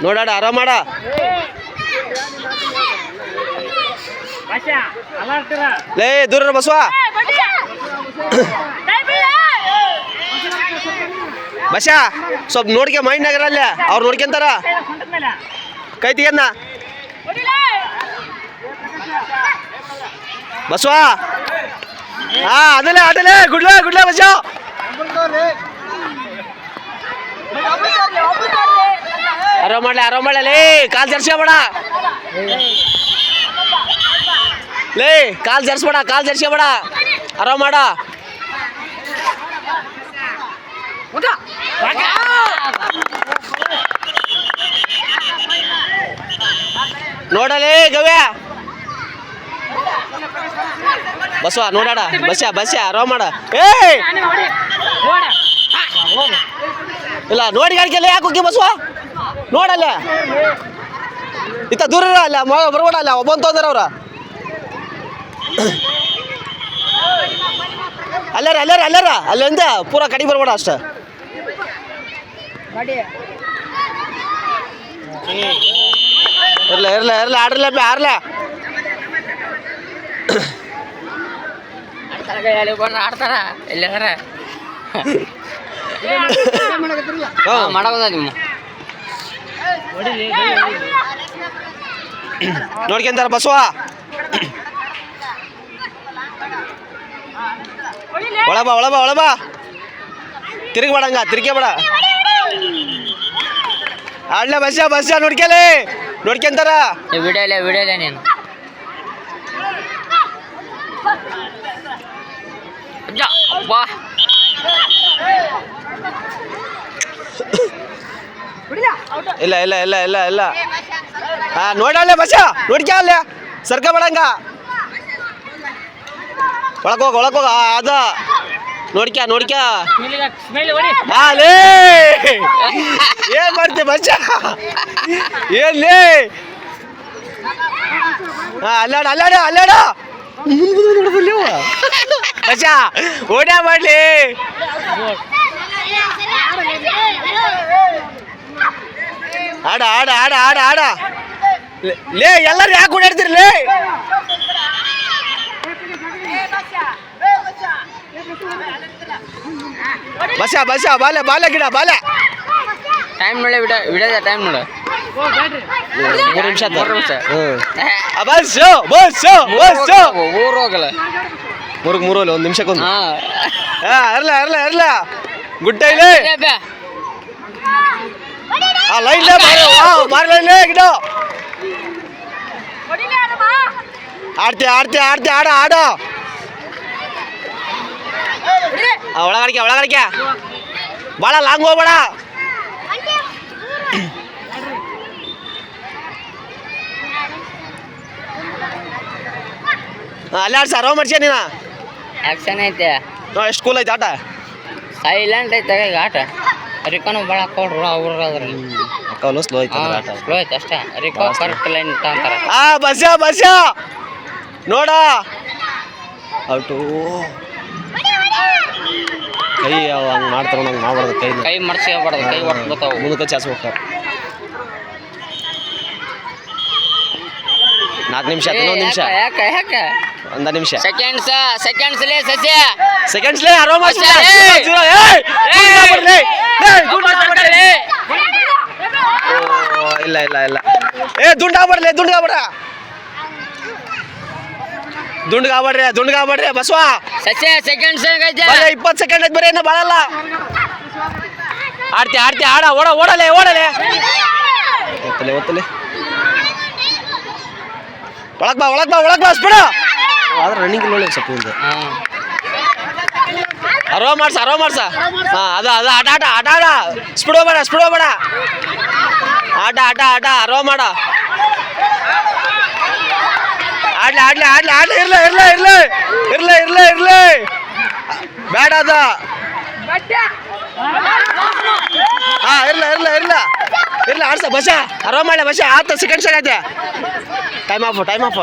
ನೋಡಾಡ ಆರಾಮ ಮಾಡ ಲೇ ದೂರ ಬಸವ ಬಸ್ಯಾ ಸ್ವಲ್ಪ ನೋಡ್ಕೆ ಮೈಂಡ್ನಾಗರ ಅಲ್ಲ ಅವ್ರು ನೋಡ್ಕೊಂತಾರ ಕೈ ತೆಗೆದ್ನ ಬಸವ ಹಾ ಅದಲ್ಲೇ ಆಟಲೇ ಗುಡ್ಲೇ ಗುಡ್ಲೇ ಬಸ್ಯ ಆರಾಮ ಮಾಡ್ಲಿ ಲೇ ಕಾಲ್ ಜರ್ಸ್ಬೇಡ ಲೇ ಕಾಲ್ ಜರ್ಸ್ಬೇಡ ಆರಾಮ ಮಾಡ ನೋಡಲೇ ಗವ್ಯ ಬಸವ ನೋಡಾಡ ಬಸ್ಯ ಆರಾಮ ಮಾಡ ಏ ಇಲ್ಲ ನೋಡಿ ಗಾಡಿಗೆಲ್ಲ ಯಾಕೆ ಹೋಗಿ ಬಸವ ನೋಡಲ್ಲ ಇತ್ತ ದೂರ ಅಲ್ಲ ಬರ್ಬೇಡ ಅಲ್ಲ ಒಬ್ಬನ್ ತೊಂದ್ರೆ ಅವ್ರ ಅಲ್ಲಾರ ಅಲ್ಲಿಂದ ಪೂರಾ ಕಡಿಗೆ ಬರ್ಬೇಡ ಅಷ್ಟ ಇರ್ಲ ಆಡ್ರಲ್ಲ ಆಡ್ತಾರ ಎಲ್ಲಾರ ಮಾಡೋದ ನಿಮ್ಮ ನೋಡ್ಕೊಂತಾರ ಬಸವ ಒಳಬಾ ತಿರುಗಬೇಡಂಗ ತಿರ್ಗೇಬೇಡ ಆಡ್ಲ ಬಸ್ಯ ನೋಡ್ಕೊಂತಾರ ವಿಡಿಯೋಲೆ ನೀನು ಇಲ್ಲ ಹಾ ನೋಡಲ್ಲ ಬಸ್ಯ ನೋಡ್ಕ ಅಲ್ಲ ಸರ್ಕ ಬೇಡಂಗ ಒಳಕೋಗ ಅದ ನೋಡ್ಕ ಏನ್ ಮಾಡ್ತಿ ಬಸ್ಯ ಏನ್ಲೇ ಅಲ್ಲಾಡ ಬಸ್ಯ ಓಡ್ಯಾ ಮಾಡ್ಲಿ ಆಡ ಲೇ ಎಲ್ಲರೂ ಯಾಕೆ ಓಡಾಡ್ತೀರಿ ಲೇ ಬಸ್ಯ ಬಾಲೆ ಗಿಡ ಬಾಲೆ ಟೈಮ್ ನೋಡಿ ವಿಡಿಯೋದ ಟೈಮ್ ನೋಡು 3 ನಿಮಿಷ ಊರು ಹೋಗಲ್ಲ 3 1 ನಿಮಿಷಕ್ಕೊಂದು ಇರ್ಲ ಗುಡ್ಡ ಇಲ್ಲ ಆ ಲೈನ್ ಮಾರ್ಲೇ ಗಿಡ ಆಡ್ತಿ ಆಡ ಒಳಗಡಿಕೆ ಭಾಳ ಲಾಂಗ್ ಹೋಗ್ಬೇಡ ಅಲ್ಲೇ ಆಡ್ಸ ಆರಾಮ ಮಾಡ್ಸ್ಯ ನೀನ ಆಕ್ಷನ್ ಐತೆ ಎಷ್ಟು ಕೂಲ್ ಐತೆ ಆಟ ಸೈಲೆಂಟ್ ಐತೆ ಆಟ ರಿಕನು ಭಾಳ ಕೊಡ್ರು ಅವ್ರು ಅದ್ರಲ್ಲಿ ಸ್ಲೋ ಐತೆ ಸ್ಲೋ ಐತೆ ಅಷ್ಟೇ ರಿಕೋ ಕರೆಕ್ಟ್ ಲೈನ್ ತಗೊಂತಾರೆ ಬಸ್ಯ ನೋಡ ಔಟು ಕೈ ಹಂಗೆ ಮಾಡ್ತಾರ ನಂಗೆ ಮಾಡ್ಬಾರ್ದು ಕೈ ಮರ್ಸ್ಕೊಬಾರ್ದು ಕೈ ಹೊಡ್ತಾವ ಮುಂದಕ್ಕೆ ಚಾಚ್ಬೇಕು 4 ನಿಮಿಷ ಇನ್ನೊಂದು ನಿಮಿಷ ಯಾಕೆ 1 ನಿಮಿಷ ಸೆಕೆಂಡ್ಸ್ ಆರಾಮ ಇಲ್ಲ ದುಂಡ್ಗಾಗ್ಬೇಡ್ರಿ ಬಸವ ಸೆಕೆಂಡ್ಸ್ 20 ಸೆಕೆಂಡ್ ಐತೆ ಬರೀ ಏನೋ ಬಾಳಲ್ಲ ಆಡ ಓಡಲೆ ಒತ್ತಲೆ ಒಳಗ್ ಬಾ ಸ್ಪೀಡ ಆದ್ರೆ ರನ್ನಿಂಗ್ ಇಲ್ಲ ಸ್ವಲ್ಪ ಇದೆ ಆರಾಮ ಮಾಡ್ಸ ಹಾ ಅದ ಆಟ ಸ್ಪೀಡ್ ಹೋಗ್ಬೇಡ ಆಟ ಆರಾಮ ಮಾಡ ಆಡ್ಲಿ ಇರ್ಲಿ ಬೇಡ ಅದ ಹಾ ಇರ್ಲ ಆಡ್ಸ ಬಸ ಆರಾಮ ಮಾಡಿ ಬಸ 10 ಸೆಕೆಂಡ್ಸ್ ಆಗೈತೆ ಟೈಮ್ ಆಫ್